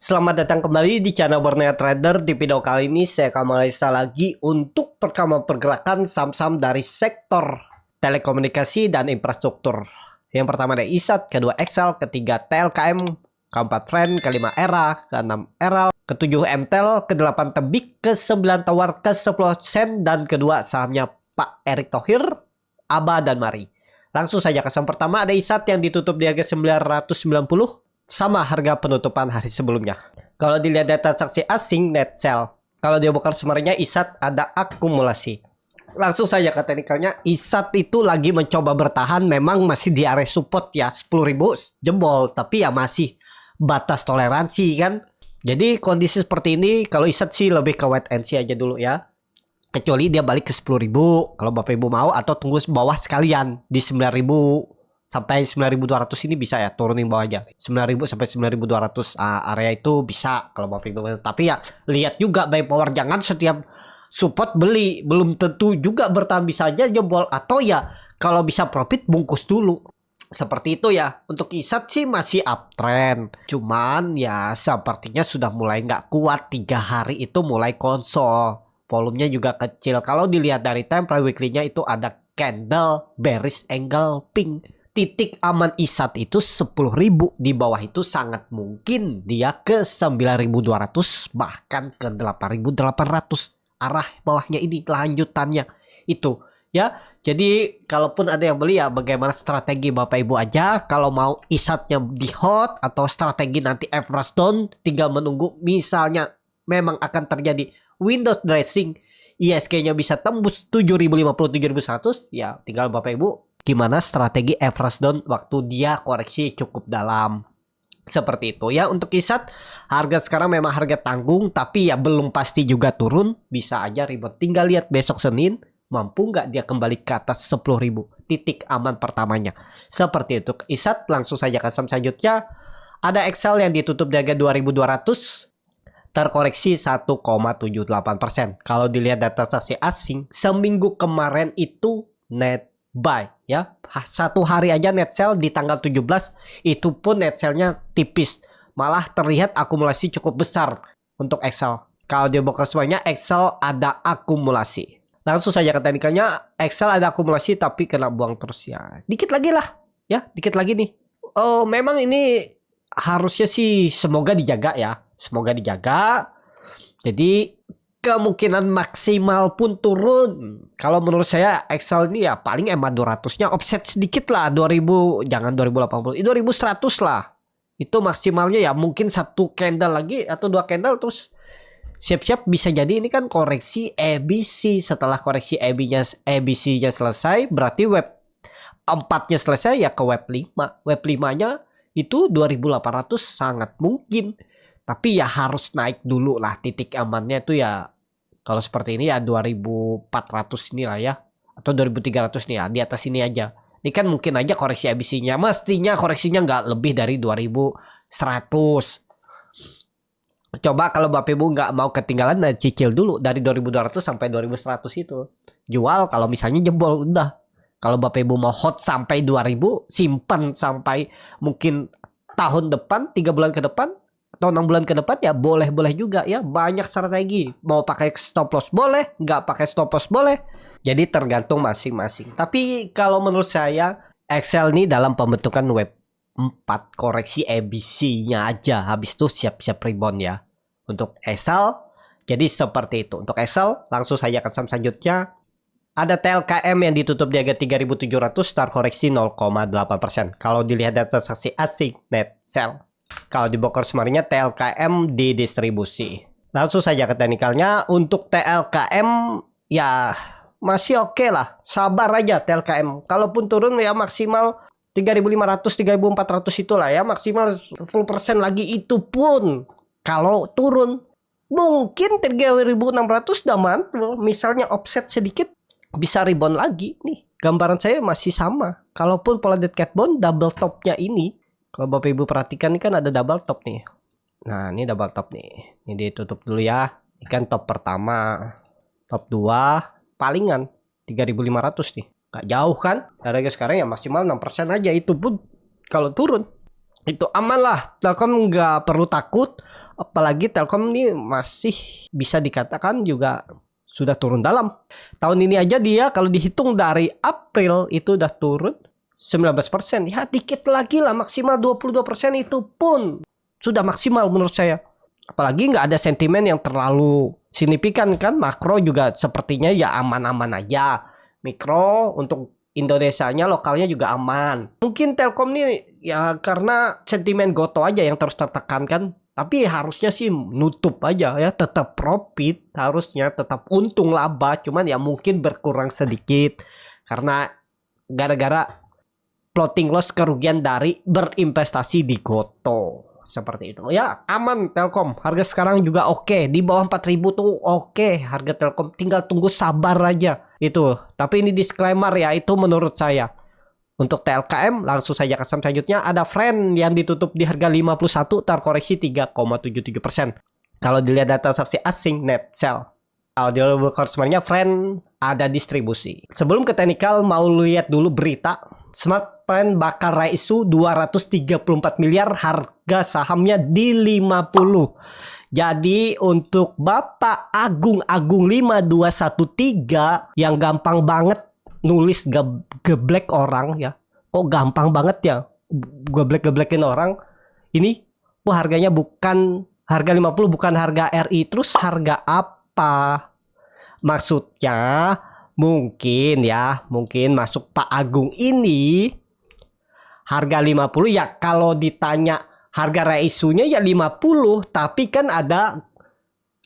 Selamat datang kembali di channel Borneo Trader. Di video kali ini saya akan menganalisa lagi untuk perkembangan pergerakan saham-saham dari sektor telekomunikasi dan infrastruktur. Yang pertama ada ISAT, kedua Excel, ketiga TLKM, keempat Friend, kelima ERA, keenam ERAL, ketujuh MTEL, kedelapan Tebik, ke-9 Tawar, ke-10 Sen, dan kedua sahamnya Pak Erick Thohir, Aba, dan Mari. Langsung saja ke saham pertama ada ISAT yang ditutup di harga 990 sama harga penutupan hari sebelumnya. Kalau dilihat data transaksi asing net sell, kalau dia bukan sebenarnya ISAT ada akumulasi. Langsung saja ke teknikalnya, ISAT itu lagi mencoba bertahan, memang masih di area support ya 10.000 jebol, tapi ya masih batas toleransi kan. Jadi kondisi seperti ini kalau ISAT sih lebih ke wait and see aja dulu ya. Kecuali dia balik ke 10.000 kalau Bapak Ibu mau, atau tunggu bawah sekalian di 9.000 sampai 9.200 ini bisa ya, turunin bawah aja 9.000 sampai 9.200 area itu bisa kalau Bapak Ibu. Tapi ya lihat juga buy power, jangan setiap support beli, belum tentu juga bertahan, bisa aja jebol, atau ya kalau bisa profit bungkus dulu. Seperti itu ya. Untuk ISAT sih masih uptrend, cuman ya sepertinya sudah mulai nggak kuat. 3 hari itu mulai konsol, volumenya juga kecil. Kalau dilihat dari time frame weekly-nya itu ada candle bearish angle pink. Titik aman ISAT itu 10.000, di bawah itu sangat mungkin dia ke 9.200 bahkan ke 8.800. Arah bawahnya ini lanjutannya itu ya. Jadi kalaupun ada yang beli ya bagaimana strategi Bapak Ibu aja. Kalau mau ISATnya di hot atau strategi nanti average down, tinggal menunggu misalnya memang akan terjadi Windows dressing, ISK-nya bisa tembus 7.050 7.100, ya tinggal Bapak Ibu gimana strategi average down waktu dia koreksi cukup dalam. Seperti itu ya. Untuk ISAT harga sekarang memang harga tanggung, tapi ya belum pasti juga turun, bisa aja rebound. Tinggal lihat besok Senin mampu nggak dia kembali ke atas 10.000, titik aman pertamanya. Seperti itu ISAT. Langsung saja ke saham selanjutnya ada Excel yang ditutup di harga 2.200, terkoreksi 1,78%. Kalau dilihat data transaksi asing seminggu kemarin itu net buy ya. Satu hari aja net sell di tanggal 17 itu pun net sellnya tipis, malah terlihat akumulasi cukup besar untuk Excel. Kalau dia buka semuanya Excel ada akumulasi. Langsung saja ke teknikalnya, Excel ada akumulasi tapi kena buang terus ya. Dikit lagi lah ya, dikit lagi nih. Oh memang ini harusnya sih semoga dijaga ya, semoga dijaga. Jadi kemungkinan maksimal pun turun. Kalau menurut saya Excel ini ya paling EMA 200-nya offset sedikit lah, 2000, jangan 2080, 2100 lah. Itu maksimalnya ya, mungkin satu candle lagi atau 2 candle terus siap-siap bisa jadi ini kan koreksi ABC. Setelah koreksi ABC-nya selesai, berarti web 4-nya selesai ya ke web 5. Web 5-nya itu 2800 sangat mungkin. Tapi ya harus naik dulu lah, titik amannya itu ya kalau seperti ini ya 2.400 ini lah ya, atau 2.300 nih ya, di atas ini aja. Ini kan mungkin aja koreksi ABC-nya, mestinya koreksinya nggak lebih dari 2.100. Coba kalau Bapak Ibu nggak mau ketinggalan, dan cicil dulu dari 2.200 sampai 2.100 itu. Jual kalau misalnya jebol udah. Kalau Bapak Ibu mau hot sampai 2.000, simpan sampai mungkin tahun depan, 3 bulan ke depan, atau 6 bulan ke depan ya boleh-boleh juga ya. Banyak strategi, mau pakai stop loss boleh, nggak pakai stop loss boleh. Jadi tergantung masing-masing. Tapi kalau menurut saya Excel ini dalam pembentukan web 4 koreksi ABC-nya aja, habis itu siap-siap rebound ya untuk Excel. Jadi seperti itu untuk Excel. Langsung saja ke saham selanjutnya ada TLKM yang ditutup di harga 3.700, start koreksi 0,8%. Kalau dilihat data transaksi asing net sell, kalau di broker sebenarnya TLKM didistribusi. Langsung saja ke teknikalnya. Untuk TLKM ya masih oke lah, sabar aja TLKM. Kalaupun turun ya maksimal 3.500 3.400 itulah ya, maksimal full persen lagi, itu pun kalau turun. Mungkin 3.600 udah mantul, misalnya offset sedikit bisa rebound lagi. Nih gambaran saya masih sama. Kalaupun pola dead cat bond double topnya ini, kalau Bapak Ibu perhatikan ini kan ada double top nih. Nah ini double top nih. Ini ditutup dulu ya. Ini kan top pertama, top 2 palingan 3.500 nih. Gak jauh kan. Harga sekarang ya maksimal 6% aja. Itu pun kalau turun. Itu aman lah, Telkom nggak perlu takut. Apalagi Telkom ini masih bisa dikatakan juga sudah turun dalam. Tahun ini aja dia kalau dihitung dari April itu udah turun 19%. Ya dikit lagi lah, maksimal 22% itu pun sudah maksimal menurut saya. Apalagi nggak ada sentimen yang terlalu signifikan kan. Makro juga sepertinya ya aman-aman aja. Mikro untuk Indonesianya lokalnya juga aman. Mungkin Telkom nih ya karena sentimen goto aja yang terus tertekan kan. Tapi harusnya sih nutup aja ya, tetap profit, harusnya tetap untung laba, cuman ya mungkin berkurang sedikit karena gara-gara floating loss kerugian dari berinvestasi di Goto. Seperti itu. Ya, aman Telkom. Harga sekarang juga oke. Di bawah 4.000 tuh oke. Harga Telkom tinggal tunggu sabar aja. Itu. Tapi ini disclaimer ya, itu menurut saya. Untuk TLKM langsung saja ke saham selanjutnya. Ada Friend yang ditutup di harga 51 terkoreksi 3,73%. Kalau dilihat data transaksi asing net sell. Kalau di konsumennya Friend ada distribusi. Sebelum ke teknikal mau lihat dulu berita. Smart Friend bakal raih isu 234 miliar, harga sahamnya di 50. Jadi untuk Bapak Agung 5213 yang gampang banget nulis geblek orang ya. Oh gampang banget ya geblek-geblekin orang. Ini harganya bukan harga 50, bukan harga RI. Terus harga apa? Maksudnya mungkin masuk Pak Agung ini harga 50 ya. Kalau ditanya harga reisunya ya 50, tapi kan ada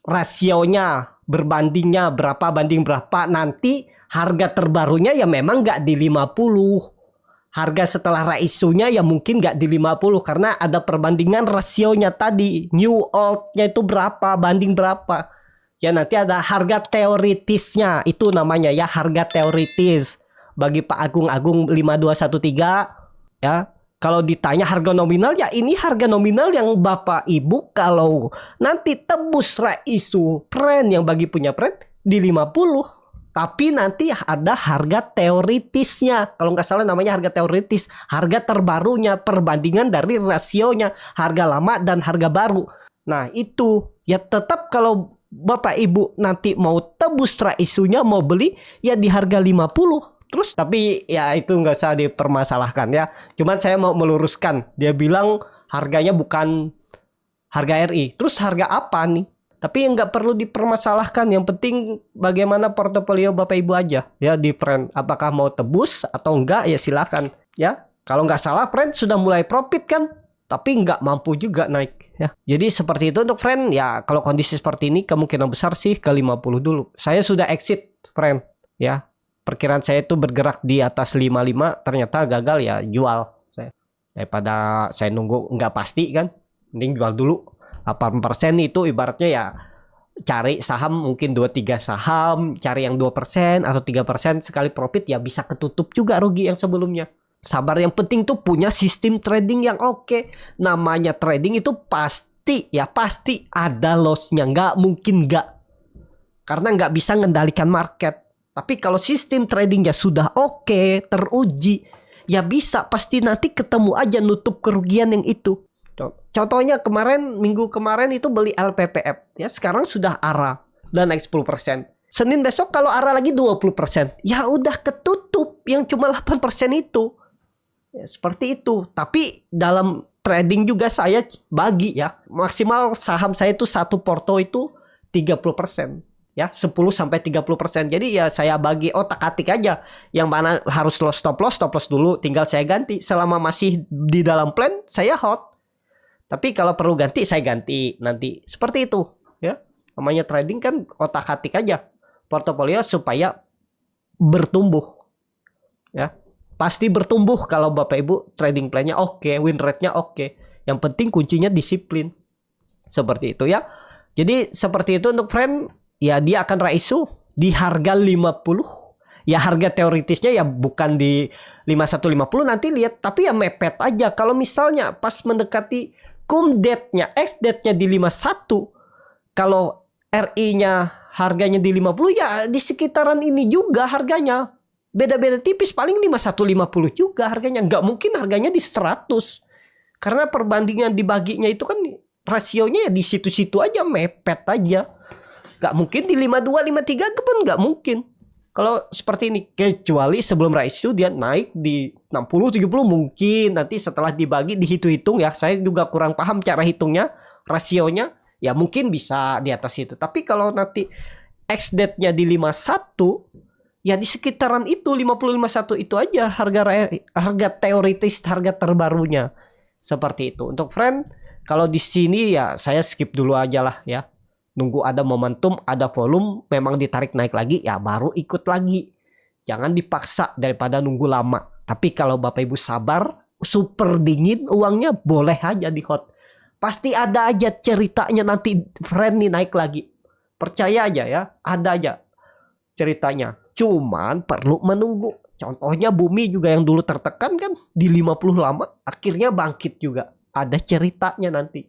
rasionya, berbandingnya berapa banding berapa. Nanti harga terbarunya ya memang nggak di 50. Harga setelah raisunya ya mungkin nggak di 50 karena ada perbandingan rasionya tadi. New old-nya itu berapa, banding berapa. Ya nanti ada harga teoritisnya. Itu namanya ya harga teoritis. Bagi Pak Agung 5213 ya. Kalau ditanya harga nominal ya ini harga nominal yang Bapak Ibu kalau nanti tebus raisu Friend yang bagi punya Friend di 50. Tapi nanti ada harga teoritisnya. Kalau nggak salah namanya harga teoritis. Harga terbarunya, perbandingan dari rasionya. Harga lama dan harga baru. Nah itu. Ya tetap kalau Bapak Ibu nanti mau tebus isunya, mau beli ya di harga 50. Terus tapi ya itu nggak usah dipermasalahkan ya. Cuman saya mau meluruskan. Dia bilang harganya bukan harga RI. Terus harga apa nih? Tapi nggak perlu dipermasalahkan. Yang penting bagaimana portofolio Bapak Ibu aja ya di Friend. Apakah mau tebus atau enggak ya silakan ya. Kalau nggak salah Friend sudah mulai profit kan, tapi nggak mampu juga naik ya. Jadi seperti itu untuk Friend ya. Kalau kondisi seperti ini kemungkinan besar sih ke 50 dulu. Saya sudah exit Friend ya. Perkiraan saya itu bergerak di atas 55, ternyata gagal ya jual saya. Daripada saya nunggu nggak pasti kan, mending jual dulu. 8% itu ibaratnya ya cari saham mungkin 2-3 saham, cari yang 2% atau 3% sekali profit ya bisa ketutup juga rugi yang sebelumnya. Sabar, yang penting tuh punya sistem trading yang oke. Namanya trading itu pasti ada lossnya, nggak mungkin nggak. Karena nggak bisa mengendalikan market. Tapi kalau sistem tradingnya sudah oke, teruji, ya bisa pasti nanti ketemu aja nutup kerugian yang itu. Contohnya minggu kemarin itu beli LPPF ya, sekarang sudah ARA dan naik 10%. Senin besok kalau ARA lagi 20%, ya udah ketutup yang cuma 8% itu. Ya, seperti itu. Tapi dalam trading juga saya bagi ya, maksimal saham saya itu satu porto itu 30%. Ya 10-30%. Jadi ya saya bagi otak-atik aja. Yang mana harus stop loss dulu. Tinggal saya ganti. Selama masih di dalam plan saya hold. Tapi kalau perlu ganti saya ganti nanti. Seperti itu ya. Namanya trading kan otak-atik aja portofolio supaya bertumbuh. Ya. Pasti bertumbuh kalau Bapak Ibu trading plan-nya oke, win rate-nya oke. Yang penting kuncinya disiplin. Seperti itu ya. Jadi seperti itu untuk Friend. Ya dia akan raisu di harga 50. Ya harga teoritisnya ya bukan di 5150 nanti lihat. Tapi ya mepet aja. Kalau misalnya pas mendekati cum date-nya, ex date-nya di 51. Kalau RI-nya harganya di 50 ya di sekitaran ini juga harganya. Beda-beda tipis, paling 5150 juga harganya. Nggak mungkin harganya di 100. Karena perbandingan dibaginya itu kan rasionya ya di situ-situ aja, mepet aja. Gak mungkin di 52, 53 pun gak mungkin. Kalau seperti ini, kecuali sebelum rasio dia naik di 60, 70 mungkin. Nanti setelah dibagi dihitung-hitung ya. Saya juga kurang paham cara hitungnya, rasionya. Ya mungkin bisa di atas itu. Tapi kalau nanti X date-nya di 51, ya di sekitaran itu 50, 51 itu aja harga teoritis, harga terbarunya. Seperti itu. Untuk friend, kalau di sini ya saya skip dulu aja lah ya. Nunggu ada momentum, ada volume, memang ditarik naik lagi, ya baru ikut lagi. Jangan dipaksa daripada nunggu lama. Tapi kalau Bapak Ibu sabar, super dingin uangnya, boleh aja di hot. Pasti ada aja ceritanya nanti friend nih naik lagi. Percaya aja ya, ada aja ceritanya. Cuman perlu menunggu. Contohnya Bumi juga yang dulu tertekan kan di 50 lama, akhirnya bangkit juga. Ada ceritanya nanti.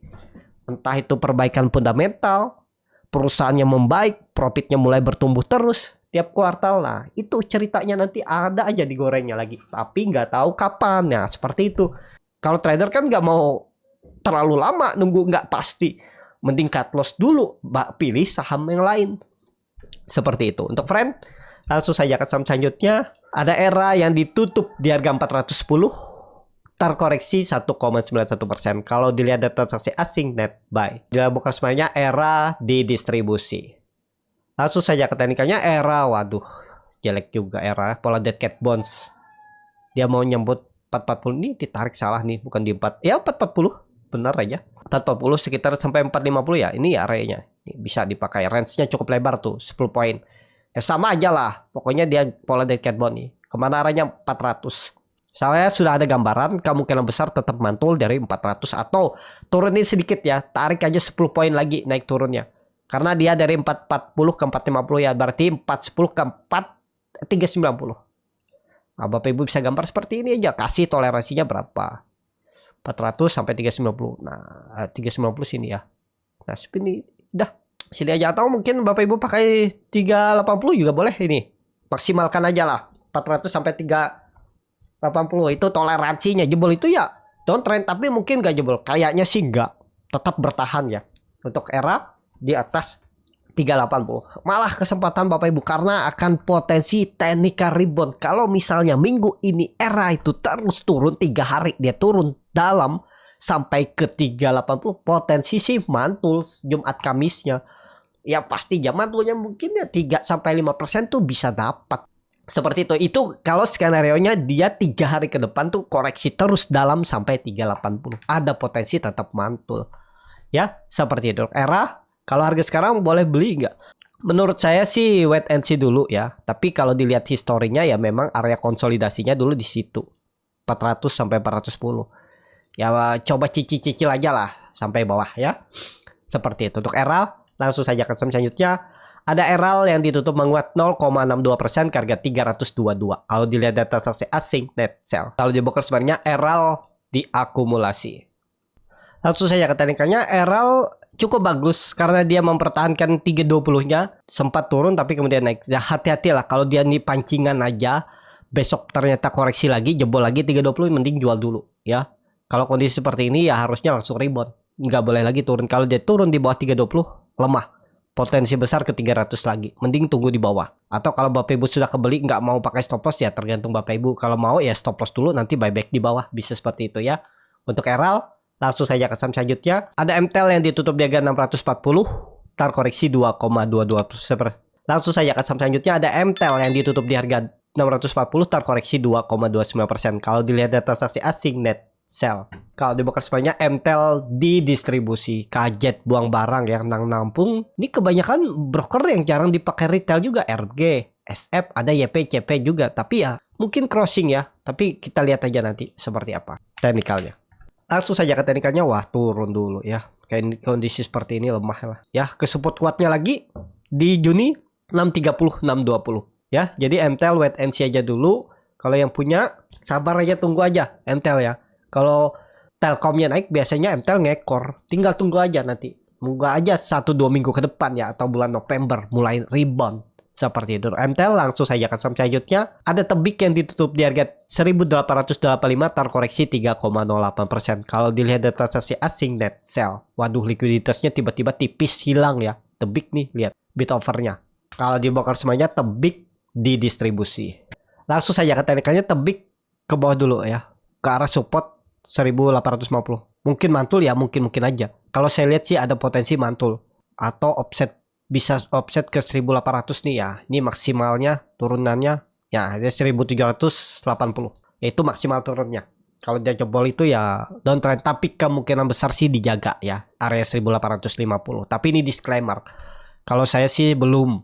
Entah itu perbaikan fundamental, perusahaannya membaik, profitnya mulai bertumbuh terus tiap kuartal. Nah, itu ceritanya nanti ada aja digorengnya lagi. Tapi nggak tahu kapan. Ya, seperti itu. Kalau trader kan nggak mau terlalu lama nunggu, nggak pasti. Mending cut loss dulu, pilih saham yang lain. Seperti itu. Untuk friend, langsung saja ke saham selanjutnya. Ada ERA yang ditutup di harga 410. Terkoreksi 1,91%. Kalau dilihat data transaksi asing net buy. Dalam buka semuanya ERA di distribusi. Langsung saja ke teknikalnya. ERA, waduh, jelek juga ERA. Pola dead cat bonds. Dia mau nyebut 440, ini ditarik salah nih, bukan di 4. Ya 440, benar aja. 440 sekitar sampai 450 ya. Ini area-nya. Bisa dipakai. Range-nya cukup lebar tuh, 10 poin. Ya sama aja lah. Pokoknya dia pola dead cat bond nih. Kemana arahnya 400. Saya sudah ada gambaran, kemungkinan besar tetap mantul dari 400 atau turunin sedikit ya. Tarik aja 10 poin lagi naik turunnya. Karena dia dari 440 ke 450 ya. Berarti 410 ke 390. Nah, Bapak Ibu bisa gambar seperti ini aja. Kasih toleransinya berapa. 400 sampai 390. Nah, 390 sini ya. Nah, ini dah. Sini aja, atau mungkin Bapak Ibu pakai 380 juga boleh ini. Maksimalkan aja lah. 400 sampai 380 itu toleransinya. Jebol itu ya downtrend, tapi mungkin gak jebol. Kayaknya sih enggak. Tetap bertahan ya. Untuk ERA di atas 380. Malah kesempatan Bapak Ibu karena akan potensi technical rebound. Kalau misalnya minggu ini ERA itu terus turun 3 hari, dia turun dalam sampai ke 380, potensi sih mantul Jumat Kamisnya. Ya pasti jam mantulnya mungkin ya 3-5% tuh bisa dapat. Seperti itu. Itu kalau skenario-nya dia 3 hari ke depan tuh koreksi terus dalam sampai 380. Ada potensi tetap mantul. Ya, seperti itu. ERA, kalau harga sekarang boleh beli nggak? Menurut saya sih wait and see dulu ya. Tapi kalau dilihat historinya ya memang area konsolidasinya dulu di situ. 400 sampai 410. Ya coba cicil-cicil aja lah sampai bawah ya. Seperti itu. Untuk ERA, langsung saja ke saham selanjutnya. Ada ERAL yang ditutup menguat 0,62% ke harga 322. Kalau dilihat data transaksi asing net sell. Kalau di broker sebenarnya ERAL diakumulasi. Langsung saja ke teknikalnya. ERAL cukup bagus karena dia mempertahankan 320-nya. Sempat turun tapi kemudian naik. Ya hati-hatilah kalau dia nih pancingan aja. Besok ternyata koreksi lagi, jebol lagi 320, mending jual dulu ya. Kalau kondisi seperti ini ya harusnya langsung rebound. Nggak boleh lagi turun. Kalau dia turun di bawah 320, lemah. Potensi besar ke 300 lagi. Mending tunggu di bawah. Atau kalau Bapak Ibu sudah kebeli nggak mau pakai stop loss ya tergantung Bapak Ibu. Kalau mau ya stop loss dulu, nanti buyback di bawah. Bisa seperti itu ya. Untuk ERAL, langsung saja ke saham selanjutnya. Ada MTEL yang ditutup di harga 640. Terkoreksi 2,22%. Langsung saja ke saham selanjutnya. Ada MTEL yang ditutup di harga 640. Terkoreksi 2,29%. Kalau dilihat data transaksi asing net sell. Kalau di broker sebenarnya MTEL di distribusi, kajet buang barang yang nampung. Ini kebanyakan broker yang jarang dipakai retail juga. RG, SF, ada YP, CP juga. Tapi ya mungkin crossing ya. Tapi kita lihat aja nanti seperti apa teknikalnya. Langsung saja ke teknikalnya. Wah turun dulu ya. Kayak kondisi seperti ini lemah lah. Ya ke support kuatnya lagi di Juni 630, 620. Ya jadi MTEL wait and see aja dulu. Kalau yang punya sabar aja, tunggu aja MTEL ya. Kalau Telkomnya naik biasanya MTEL ngekor. Tinggal tunggu aja nanti. Moga aja 1-2 minggu ke depan ya. Atau bulan November mulai rebound. Seperti itu. MTL langsung saja ke saham selanjutnya. Ada Tebik yang ditutup di harga 1885 terkoreksi 3,08%. Kalau dilihat dari transaksi asing net sell. Waduh, likuiditasnya tiba-tiba tipis hilang ya. Tebik nih, lihat bid offernya. Kalau dibongkar semuanya, Tebik didistribusi. Langsung saja ke teknikalnya, Tebik ke bawah dulu ya. Ke arah support 1850. Mungkin mantul ya, mungkin aja. Kalau saya lihat sih ada potensi mantul atau offset, bisa offset ke 1800 nih ya. Ini maksimalnya turunannya ya ada 1780. Itu maksimal turunnya. Kalau dia jebol itu ya downtrend, tapi kemungkinan besar sih dijaga ya area 1850. Tapi ini disclaimer. Kalau saya sih belum,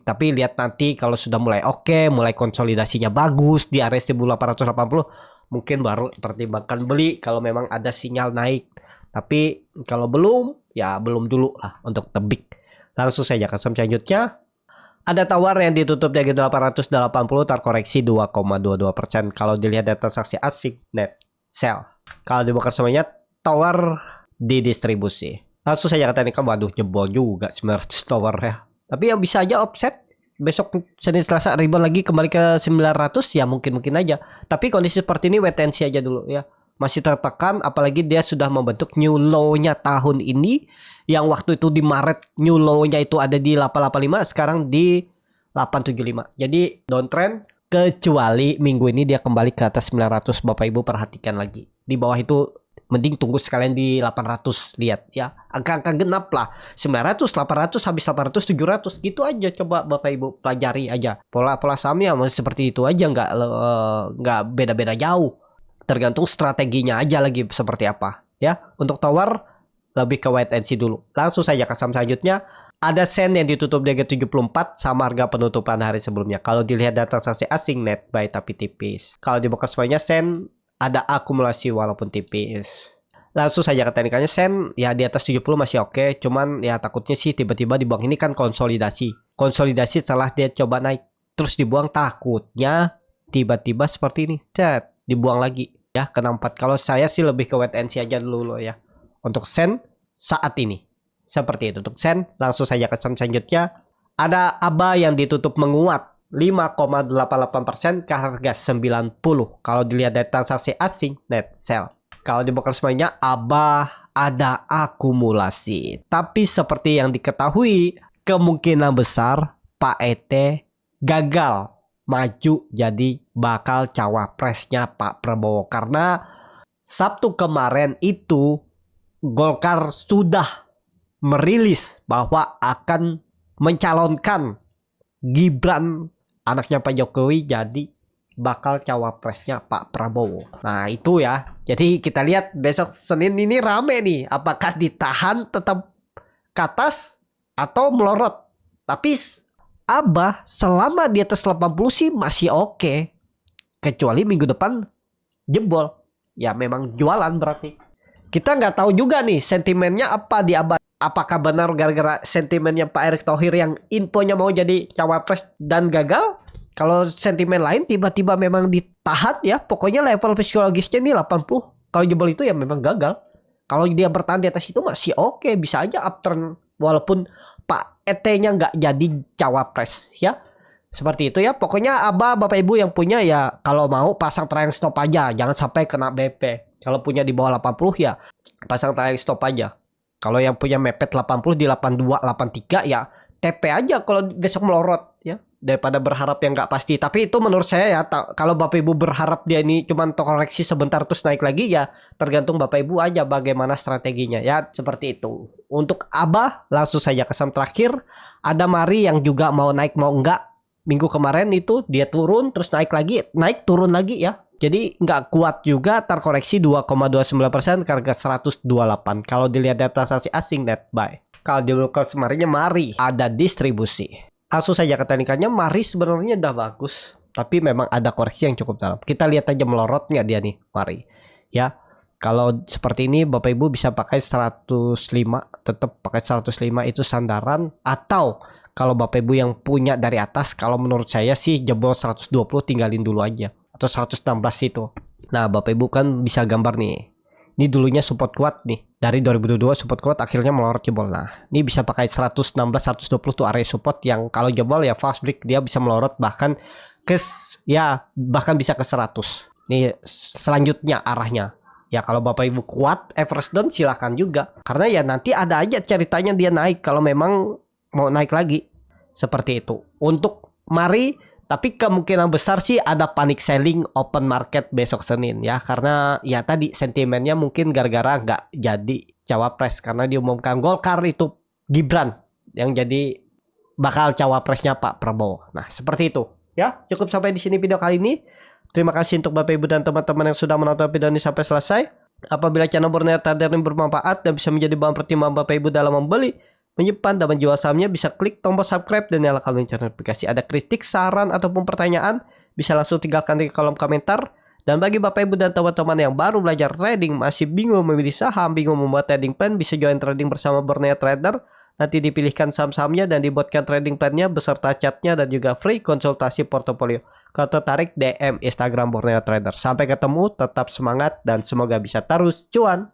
tapi lihat nanti kalau sudah mulai oke, mulai konsolidasinya bagus di area 1880, mungkin baru pertimbangkan beli kalau memang ada sinyal naik. Tapi kalau belum, ya belum dulu lah untuk Tebik. Langsung saja ke saham selanjutnya. Ada Tawar yang ditutup di harga 880 terkoreksi 2,22%. Kalau dilihat dari transaksi asing net sell. Kalau dibongkar semuanya, Tawar didistribusi. Langsung saja ke teknikal, waduh jebol juga 900 Tawar ya. Tapi yang bisa aja offset. Besok Senin Selasa rebound lagi kembali ke 900 ya mungkin aja. Tapi kondisi seperti ini wait and see aja dulu ya. Masih tertekan, apalagi dia sudah membentuk new low-nya tahun ini. Yang waktu itu di Maret new low-nya itu ada di 885, sekarang di 875. Jadi downtrend, kecuali minggu ini dia kembali ke atas 900. Bapak Ibu perhatikan lagi. Di bawah itu mending tunggu sekalian di 800, lihat ya. Angka-angka genap lah. 900, 800, habis 800, 700 gitu aja. Coba Bapak Ibu pelajari aja. Pola sahamnya masih seperti itu aja, nggak beda-beda jauh. Tergantung strateginya aja lagi seperti apa ya. Untuk Tawar lebih ke wait and see dulu. Langsung saja ke saham selanjutnya. Ada Sen yang ditutup di harga 74 sama harga penutupan hari sebelumnya. Kalau dilihat dari transaksi asing net buy tapi tipis. Kalau dibuka semuanya, Sen ada akumulasi walaupun tipis. Langsung saja ke teknikalnya, Sen ya di atas 70 masih oke. Cuman ya takutnya sih tiba-tiba dibuang. Ini kan konsolidasi. Konsolidasi setelah dia coba naik terus dibuang, takutnya tiba-tiba seperti ini. Dibuang lagi ya ke 64. Kalau saya sih lebih ke wait and see aja dulu ya. Untuk Sen saat ini seperti itu. Untuk Sen langsung saja ke saham selanjutnya. Ada ABA yang ditutup menguat 5,88% ke harga 90. Kalau dilihat dari transaksi asing net sell. Kalau dibongkar semuanya, ABA ada akumulasi. Tapi seperti yang diketahui, kemungkinan besar Pak ET gagal maju jadi bakal cawapresnya Pak Prabowo. Karena Sabtu kemarin itu Golkar sudah merilis bahwa akan mencalonkan Gibran anaknya Pak Jokowi jadi bakal cawapresnya Pak Prabowo. Nah itu ya. Jadi kita lihat besok Senin ini rame nih. Apakah ditahan tetap ke atas atau melorot. Tapi Abah selama di atas 80 sih masih oke. Kecuali minggu depan jebol. Ya memang jualan berarti. Kita nggak tahu juga nih sentimennya apa di Abah. Apakah benar gara-gara sentimennya Pak Erick Thohir yang infonya mau jadi cawapres dan gagal? Kalau sentimen lain tiba-tiba memang ditahan ya. Pokoknya level psikologisnya nih 80. Kalau jebol itu ya memang gagal. Kalau dia bertahan di atas itu masih oke. Bisa aja upturn walaupun Pak ET-nya nggak jadi cawapres ya. Seperti itu ya. Pokoknya Abah, Bapak Ibu yang punya ya kalau mau pasang triangle stop aja. Jangan sampai kena BP. Kalau punya di bawah 80 ya pasang triangle stop aja. Kalau yang punya mepet 80 di 82, 83 ya TP aja kalau besok melorot ya. Daripada berharap yang nggak pasti. Tapi itu menurut saya ya. Kalau Bapak Ibu berharap dia ini cuma koreksi sebentar terus naik lagi ya. Tergantung Bapak Ibu aja bagaimana strateginya ya. Seperti itu. Untuk Abah langsung saja ke saham terakhir. Ada Mari yang juga mau naik mau enggak. Minggu kemarin itu dia turun terus naik lagi. Naik turun lagi ya. Jadi nggak kuat juga, terkoreksi 2,29% ke harga 128. Kalau dilihat dari transaksi asing net buy. Kalau dilihat kemarinnya Mari ada distribusi. Langsung saja ke teknikalnya, Mari sebenarnya udah bagus. Tapi memang ada koreksi yang cukup dalam. Kita lihat aja melorot nggak dia nih Mari. Ya, kalau seperti ini Bapak Ibu bisa pakai 105. Tetap pakai 105 itu sandaran. Atau kalau Bapak Ibu yang punya dari atas, kalau menurut saya sih jebol 120 tinggalin dulu aja. Atau 116 itu. Nah Bapak Ibu kan bisa gambar nih. Ini dulunya support kuat nih. dari 2022 support kuat akhirnya melorot jebol. Nah, ini bisa pakai 116 120 tuh area support yang kalau jebol ya fast break dia bisa melorot bahkan bahkan bisa ke 100. Nih selanjutnya arahnya. Ya kalau Bapak Ibu kuat average down silahkan juga. Karena ya nanti ada aja ceritanya dia naik kalau memang mau naik lagi. Seperti itu. Untuk mari, tapi kemungkinan besar sih ada panic selling open market besok Senin ya. Karena ya tadi sentimennya mungkin gara-gara nggak jadi cawapres. Karena diumumkan Golkar itu Gibran yang jadi bakal cawapresnya Pak Prabowo. Nah seperti itu. Ya cukup sampai di sini video kali ini. Terima kasih untuk Bapak Ibu dan teman-teman yang sudah menonton video ini sampai selesai. Apabila channel Borneo Trader ini bermanfaat dan bisa menjadi bahan pertimbangan Bapak Ibu dalam membeli, menyimpan, dan menjual sahamnya, bisa klik tombol subscribe dan nyalakan lonceng notifikasi. Ada kritik, saran, ataupun pertanyaan, bisa langsung tinggalkan di kolom komentar. Dan bagi Bapak Ibu dan teman-teman yang baru belajar trading, masih bingung memilih saham, bingung membuat trading plan, bisa join trading bersama Borneo Trader. Nanti dipilihkan saham-sahamnya dan dibuatkan trading plan-nya beserta chatnya dan juga free konsultasi portofolio. Kalau tertarik DM Instagram Borneo Trader. Sampai ketemu, tetap semangat dan semoga bisa terus cuan.